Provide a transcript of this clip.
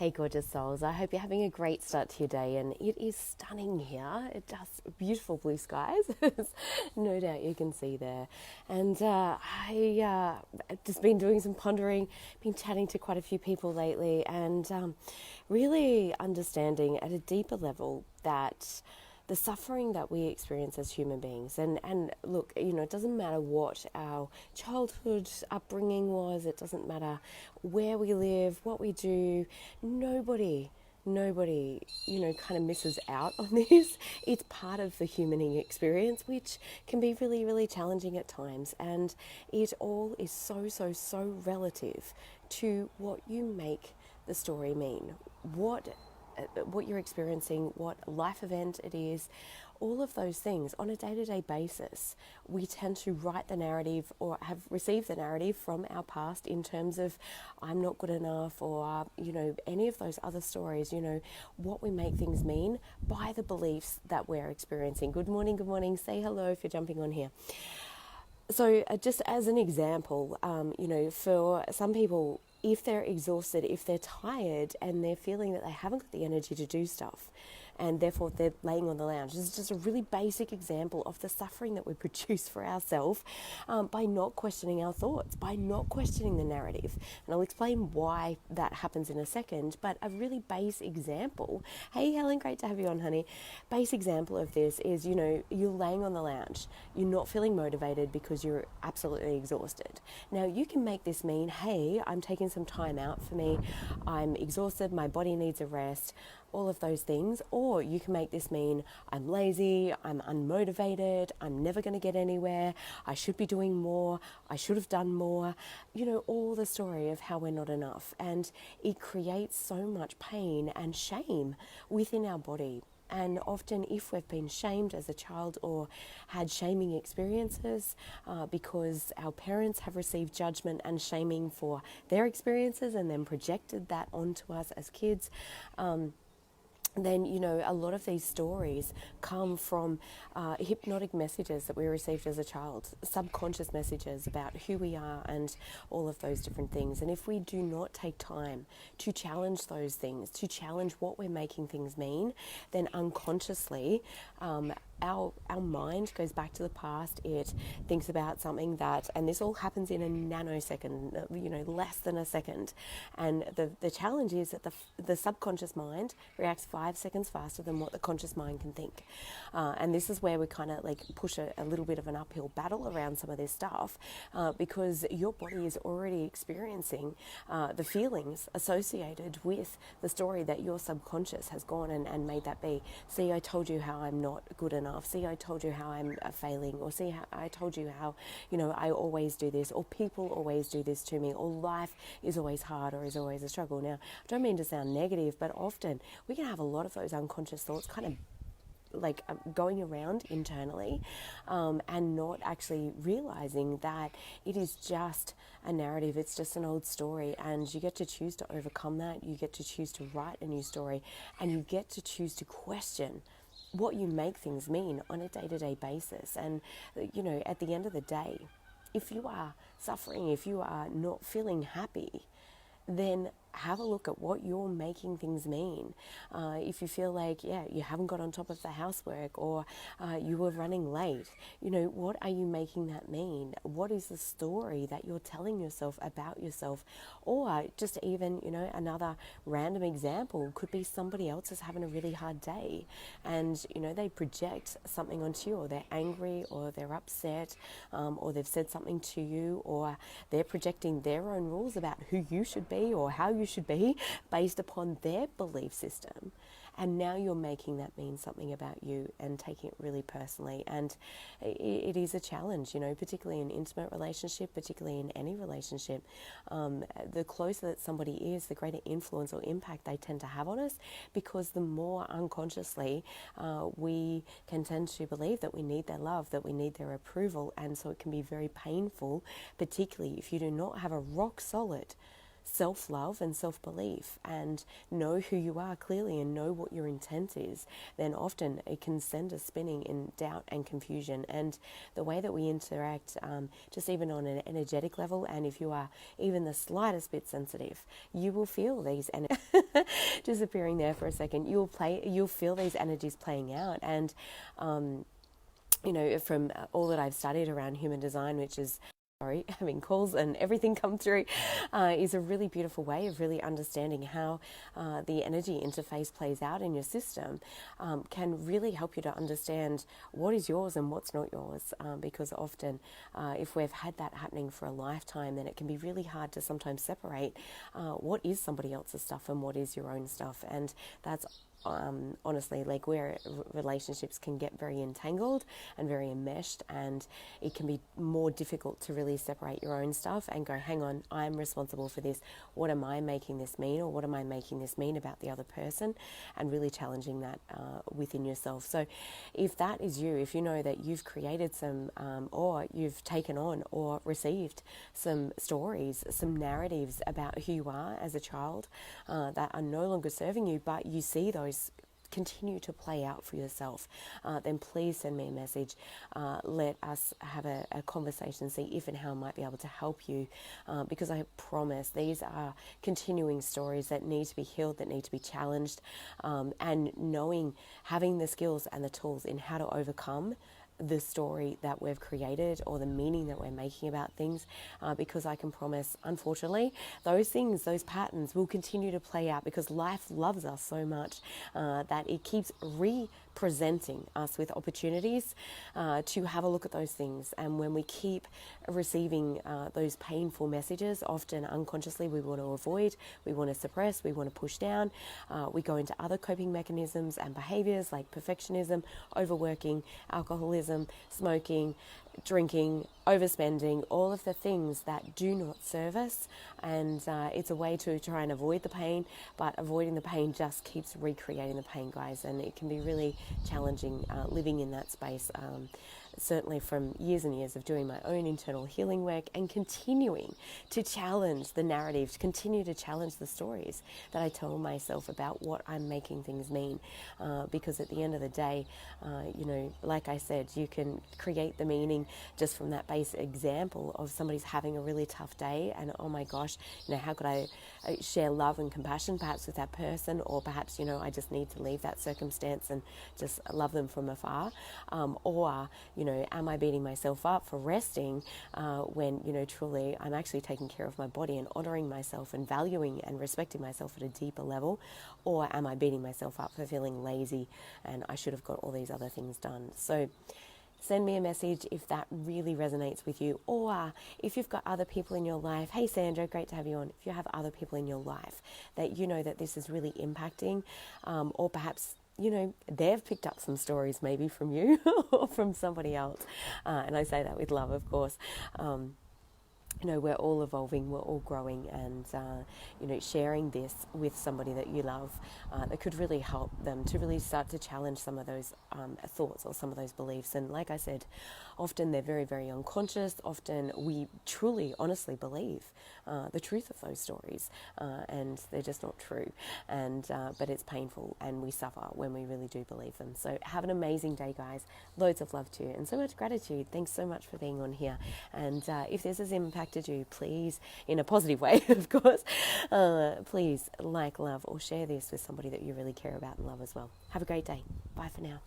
Hey, gorgeous souls. I hope you're having a great start to your day, and it is stunning here. It does beautiful blue skies, no doubt you can see there. And I've just been doing some pondering, been chatting to quite a few people lately, and really understanding at a deeper level that the suffering that we experience as human beings. And look, it doesn't matter what our childhood upbringing was, it doesn't matter where we live, what we do, nobody, kind of misses out on this. It's part of the humaning experience, which can be really, really challenging at times. And it all is so relative to what you make the story mean. What you're experiencing, what life event it is, all of those things on a day-to-day basis, we tend to write the narrative or have received the narrative from our past in terms of I'm not good enough or, any of those other stories, what we make things mean by the beliefs that we're experiencing. Good morning, say hello if you're jumping on here. So just as an example, for some people, if they're exhausted, if they're tired and they're feeling that they haven't got the energy to do stuff and therefore they're laying on the lounge, this is just a really basic example of the suffering that we produce for ourselves by not questioning our thoughts, by not questioning the narrative. And I'll explain why that happens in a second, but a really base example. Hey Helen, great to have you on, honey. Base example of this is, you're laying on the lounge, you're not feeling motivated because you're absolutely exhausted. Now you can make this mean, hey, I'm taking some time out for me, I'm exhausted, my body needs a rest, all of those things. Or you can make this mean I'm lazy, I'm unmotivated, I'm never going to get anywhere, I should be doing more, I should have done more, all the story of how we're not enough. And it creates so much pain and shame within our body. And often if we've been shamed as a child or had shaming experiences because our parents have received judgment and shaming for their experiences and then projected that onto us as kids, then, a lot of these stories come from hypnotic messages that we received as a child, subconscious messages about who we are and all of those different things. And if we do not take time to challenge those things, to challenge what we're making things mean, then unconsciously our mind goes back to the past. It thinks about something that, and this all happens in a nanosecond, less than a second. And the challenge is that the subconscious mind reacts 5 seconds faster than what the conscious mind can think. And this is where we kind of push a little bit of an uphill battle around some of this stuff because your body is already experiencing the feelings associated with the story that your subconscious has gone and made that be. See, I told you how I'm not good enough. See, I told you how I'm failing. Or see, how I told you how, I always do this, or people always do this to me, or life is always hard or is always a struggle. Now, I don't mean to sound negative, but often we can have a lot of those unconscious thoughts kind of going around internally and not actually realizing that it is just a narrative, it's just an old story, and you get to choose to overcome that, you get to choose to write a new story, and you get to choose to question what you make things mean on a day-to-day basis. And at the end of the day, if you are suffering, if you are not feeling happy, then have a look at what you're making things mean. If you feel like, you haven't got on top of the housework or you were running late, what are you making that mean? What is the story that you're telling yourself about yourself? Or just even, another random example could be somebody else is having a really hard day and, they project something onto you, or they're angry or they're upset or they've said something to you, or they're projecting their own rules about who you should be or how you should be based upon their belief system. And now you're making that mean something about you and taking it really personally. And it is a challenge, particularly in an intimate relationship, particularly in any relationship. The closer that somebody is, the greater influence or impact they tend to have on us, because the more unconsciously we can tend to believe that we need their love, that we need their approval. And so it can be very painful, particularly if you do not have a rock solid self-love and self-belief and know who you are clearly and know what your intent is, then often it can send us spinning in doubt and confusion. And the way that we interact, just even on an energetic level, and if you are even the slightest bit sensitive, you will feel these disappearing there for a second. You'll feel these energies playing out. And from all that I've studied around human design, which is having calls and everything come through, is a really beautiful way of really understanding how the energy interface plays out in your system, can really help you to understand what is yours and what's not yours, because often if we've had that happening for a lifetime, then it can be really hard to sometimes separate what is somebody else's stuff and what is your own stuff. And that's honestly, like, where relationships can get very entangled and very enmeshed, and it can be more difficult to really separate your own stuff and go, hang on, I'm responsible for this. What am I making this mean, or what am I making this mean about the other person? And really challenging that within yourself. So if that is you, if you know that you've created some or you've taken on or received some stories, some narratives about who you are as a child that are no longer serving you, but you see those continue to play out for yourself, then please send me a message. Let us have a conversation, see if and how I might be able to help you, because I promise these are continuing stories that need to be healed, that need to be challenged, and having the skills and the tools in how to overcome the story that we've created or the meaning that we're making about things, because I can promise, unfortunately, those things, those patterns will continue to play out, because life loves us so much that it keeps presenting us with opportunities to have a look at those things. And when we keep receiving those painful messages, often unconsciously we want to avoid, we want to suppress, we want to push down, we go into other coping mechanisms and behaviors like perfectionism, overworking, alcoholism, smoking, drinking, overspending, all of the things that do not serve us. And it's a way to try and avoid the pain, but avoiding the pain just keeps recreating the pain, guys. And it can be really challenging living in that space. Certainly from years and years of doing my own internal healing work and continuing to challenge the narrative, to continue to challenge the stories that I tell myself about what I'm making things mean. Because at the end of the day, like I said, you can create the meaning just from that base example of somebody's having a really tough day, and oh my gosh, how could I share love and compassion perhaps with that person, or perhaps I just need to leave that circumstance and just love them from afar, or am I beating myself up for resting when truly I'm actually taking care of my body and honoring myself and valuing and respecting myself at a deeper level, or am I beating myself up for feeling lazy and I should have got all these other things done? So send me a message if that really resonates with you, or if you've got other people in your life. Hey Sandra, great to have you on. If you have other people in your life that that this is really impacting, or perhaps they've picked up some stories maybe from you or from somebody else, and I say that with love, of course. We're all evolving, we're all growing, and sharing this with somebody that you love that could really help them to really start to challenge some of those thoughts or some of those beliefs. And like I said, often they're very, very unconscious. Often we truly, honestly believe the truth of those stories, and they're just not true. And but it's painful, and we suffer when we really do believe them. So have an amazing day, guys. Loads of love to you, and so much gratitude. Thanks so much for being on here. And if this has impacted you, please, in a positive way, of course, please love, or share this with somebody that you really care about and love as well. Have a great day. Bye for now.